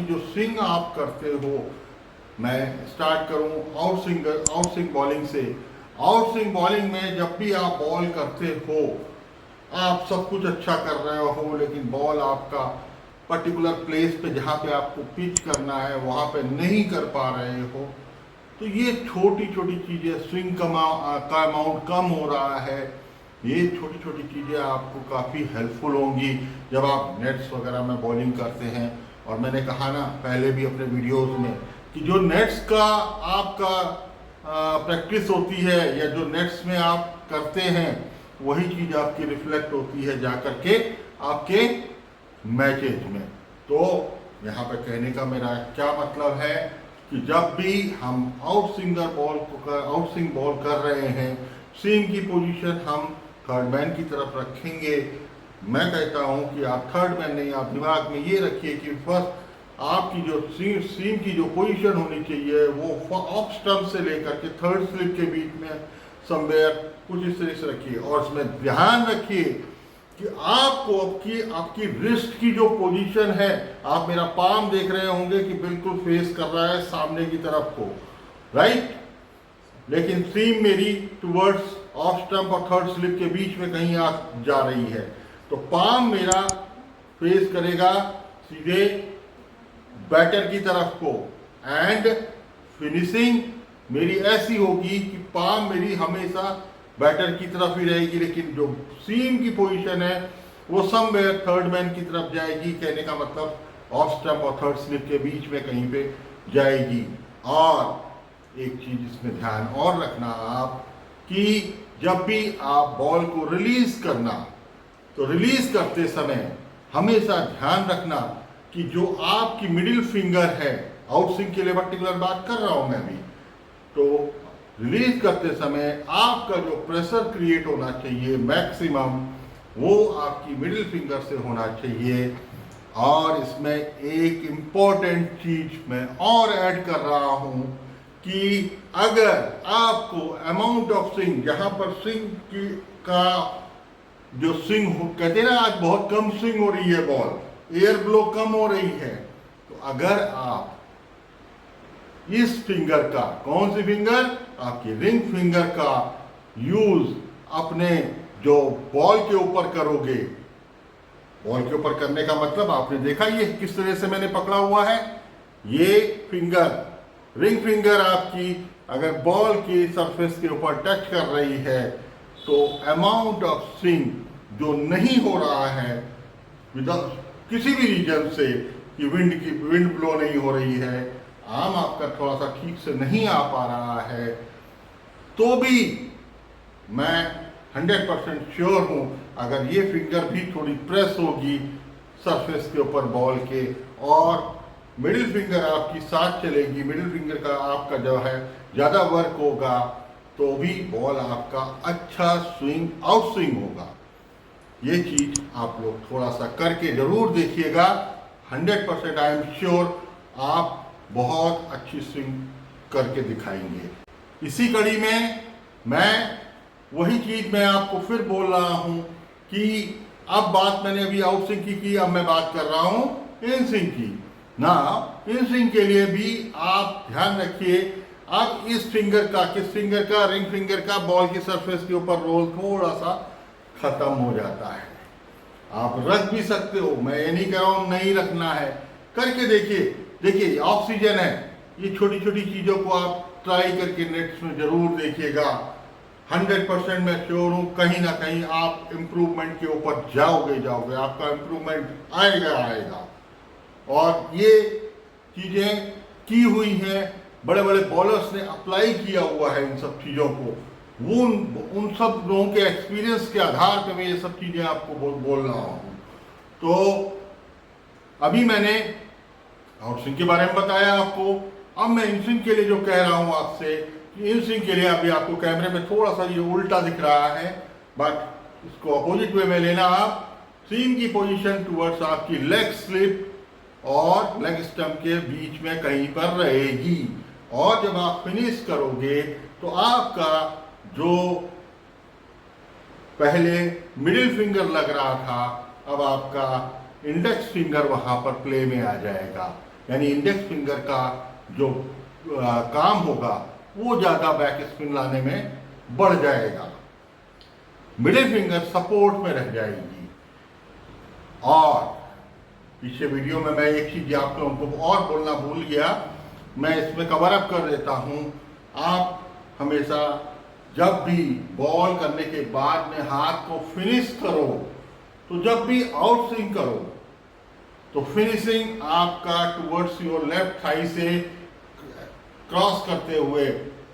जो स्विंग आप करते हो, मैं स्टार्ट करूं आउट स्विंग बॉलिंग से। आउट स्विंग बॉलिंग में जब भी आप बॉल करते हो, आप सब कुछ अच्छा कर रहे हो, लेकिन बॉल आपका पर्टिकुलर प्लेस पे जहाँ पे आपको पिच करना है वहाँ पे नहीं कर पा रहे हो, तो ये छोटी छोटी चीज़ें, स्विंग का अमाउंट कम हो रहा है, ये छोटी छोटी चीज़ें आपको काफ़ी हेल्पफुल होंगी जब आप नेट्स वगैरह में बॉलिंग करते हैं। और मैंने कहा ना पहले भी अपने वीडियोस में कि जो नेट्स का आपका प्रैक्टिस होती है या जो नेट्स में आप करते हैं, वही चीज़ आपकी रिफ्लेक्ट होती है जा करके आपके मैचेज में। तो यहाँ पे कहने का मेरा क्या मतलब है कि जब भी हम आउट स्विंग बॉल कर रहे हैं, स्विंग की पोजीशन हम थर्ड मैन की तरफ रखेंगे। मैं कहता हूँ कि आप थर्ड मैन नहीं, आप दिमाग में ये रखिए कि फर्स्ट आपकी जो स्विंग की जो पोजीशन होनी चाहिए वो ऑफ स्टंप से लेकर के थर्ड स्लिप के बीच में समवेयर कुछ इस तरह से रखिए। और इसमें ध्यान रखिए कि आपको आपकी रिस्ट की जो पोजीशन है, आप मेरा पाम देख रहे होंगे कि बिल्कुल फेस कर रहा है सामने की तरफ को, राइट, लेकिन स्विंग मेरी टुवर्ड्स ऑफ स्टंप और थर्ड स्लिप के बीच में कहीं आ जा रही है, तो पाम मेरा फेस करेगा सीधे बैटर की तरफ को, एंड फिनिशिंग मेरी ऐसी होगी कि पाम मेरी हमेशा बैटर की तरफ ही रहेगी, लेकिन जो सीम की पोजीशन है वो समवेयर थर्ड मैन की तरफ जाएगी। कहने का मतलब ऑफ स्टंप और थर्ड स्लिप के बीच में कहीं पे जाएगी। और एक चीज इसमें ध्यान और रखना आप कि जब भी आप बॉल को रिलीज करना, तो रिलीज करते समय हमेशा ध्यान रखना कि जो आपकी मिडिल फिंगर है, आउट स्विंग के लिए पर्टिकुलर बात कर रहा हूं मैं भी, तो रिलीज करते समय आपका जो प्रेशर क्रिएट होना चाहिए मैक्सिमम, वो आपकी मिडिल फिंगर से होना चाहिए। और इसमें एक इम्पॉर्टेंट चीज मैं और ऐड कर रहा हूं कि अगर आपको अमाउंट ऑफ स्विंग, जहां पर स्विंग का जो स्विंग कहते हैं ना, आज बहुत कम स्विंग हो रही है, बॉल एयर ब्लो कम हो रही है, तो अगर आप इस फिंगर का, कौन सी फिंगर, आपकी रिंग फिंगर का यूज अपने जो बॉल के ऊपर करोगे, बॉल के ऊपर करने का मतलब आपने देखा ये किस तरह से मैंने पकड़ा हुआ है, ये फिंगर, रिंग फिंगर आपकी अगर बॉल की सरफेस के ऊपर टच कर रही है, तो अमाउंट ऑफ स्विंग जो नहीं हो रहा है विदाउट किसी भी रीजन से, कि विंड ब्लो नहीं हो रही है, आम आपका थोड़ा सा ठीक से नहीं आ पा रहा है, तो भी मैं 100% श्योर हूं अगर ये फिंगर भी थोड़ी प्रेस होगी सरफेस के ऊपर बॉल के, और मिडिल फिंगर आपकी साथ चलेगी, मिडिल फिंगर का आपका जो है ज़्यादा वर्क होगा, तो भी बॉल आपका अच्छा स्विंग, आउट स्विंग होगा। ये चीज आप लोग थोड़ा सा करके जरूर देखिएगा, 100% आई एम श्योर आप बहुत अच्छी स्विंग करके दिखाएंगे। इसी कड़ी में मैं वही चीज मैं आपको फिर बोल रहा हूं कि अब बात मैंने अभी आउट स्विंग की, अब मैं बात कर रहा हूं इन स्विंग की ना। इन स्विंग के लिए भी आप ध्यान रखिए, अब इस फिंगर का, किस फिंगर का, रिंग फिंगर का बॉल की सरफेस के ऊपर रोल थोड़ा सा खत्म हो जाता है। आप रख भी सकते हो, मैं ये नहीं कह रहा हूं नहीं रखना है, करके देखिए ऑक्सीजन है, ये छोटी छोटी चीजों को आप ट्राई करके नेट्स में जरूर देखिएगा। 100% मैं श्योर हूं कहीं ना कहीं आप इंप्रूवमेंट के ऊपर जाओगे, आपका इंप्रूवमेंट आएगा। और ये चीजें की हुई हैं, बड़े बड़े बॉलर्स ने अप्लाई किया हुआ है इन सब चीजों को, वो उन सब लोगों के एक्सपीरियंस के आधार पर मैं ये सब चीजें आपको बोल रहा हूं। तो अभी मैंने आउट स्विंग के बारे में बताया आपको, अब मैं इन स्विंग के लिए जो कह रहा हूं आपसे कि इन स्विंग के लिए अभी आपको कैमरे में थोड़ा सा ये उल्टा दिख रहा है, बट इसको अपोजिट वे में लेना। आप स्विंग की पोजीशन टुवर्ड्स आपकी लेग स्लिप और लेग स्टंप के बीच में कहीं पर रहेगी, और जब आप फिनिश करोगे तो आपका जो पहले मिडिल फिंगर लग रहा था, अब आपका इंडेक्स फिंगर वहां पर प्ले में आ जाएगा। यानी इंडेक्स फिंगर का जो काम होगा वो ज़्यादा बैक स्पिन लाने में बढ़ जाएगा, मिडिल फिंगर सपोर्ट में रह जाएगी। और पीछे वीडियो में मैं एक चीज़ आप लोगों को और बोलना भूल गया, मैं इसमें कवर अप कर देता हूँ। आप हमेशा जब भी बॉल करने के बाद में हाथ को फिनिश करो, तो जब भी आउट स्विंग करो तो फिनिशिंग आपका टुवर्ड्स योर लेफ्ट थाई से क्रॉस करते हुए,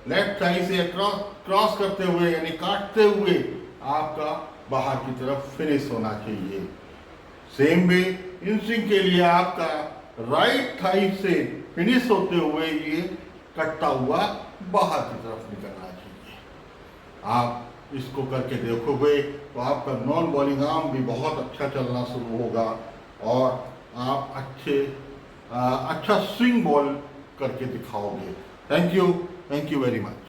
लेफ्ट थाई से क्रॉस करते हुए यानी काटते हुए आपका बाहर की तरफ फिनिश होना चाहिए। सेम वे इन स्विंग के लिए आपका राइट थाई से फिनिश होते हुए ये कटता हुआ बाहर की तरफ निकलना चाहिए। आप इसको करके देखोगे तो आपका नॉन बॉलिंग आर्म भी बहुत अच्छा चलना शुरू होगा और आप अच्छा स्विंग बॉल करके दिखाओगे। Thank you very much.